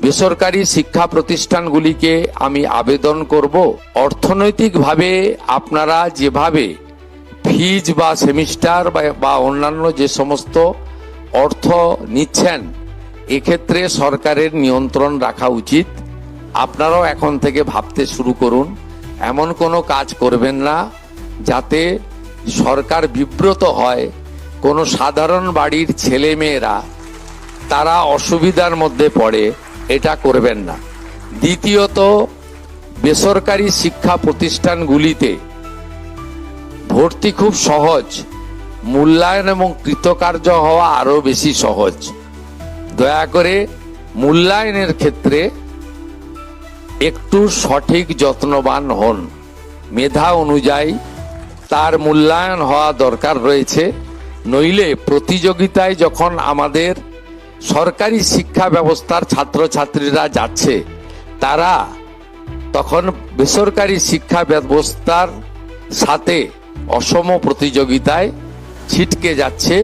বেসরকারি শিক্ষা প্রতিষ্ঠানগুলিকে আমি আবেদন করব, অর্থনৈতিকভাবে আপনারা যেভাবে ফিজ বা সেমিস্টার বা অন্যান্য যে সমস্ত অর্থ নিচ্ছেন, এক্ষেত্রে সরকারের নিয়ন্ত্রণ রাখা উচিত। আপনারাও এখন থেকে ভাবতে শুরু করুন, এমন কোনো কাজ করবেন না যাতে সরকার বিব্রত হয়, কোনো সাধারণ বাড়ির ছেলে মেয়েরা তারা অসুবিধার মধ্যে পড়ে, এটা করবেন না। দ্বিতীয়ত, বেসরকারি শিক্ষা প্রতিষ্ঠানগুলিতে ভর্তি খুব সহজ, মূল্যায়ন এবং কৃতকার্য হওয়া আরো বেশি সহজ। দয়া করে মূল্যায়নের ক্ষেত্রে একটু সঠিক যত্নবান হন, মেধা অনুযায়ী তার মূল্যায়ন হওয়া দরকার রয়েছে। নইলে প্রতিযোগিতায় যখন আমাদের সরকারি শিক্ষা ব্যবস্থার ছাত্রছাত্রীরা যাচ্ছে, তারা তখন বেসরকারি শিক্ষা ব্যবস্থার সাথে অসম প্রতিযোগিতায় ছিটকে যাচ্ছে।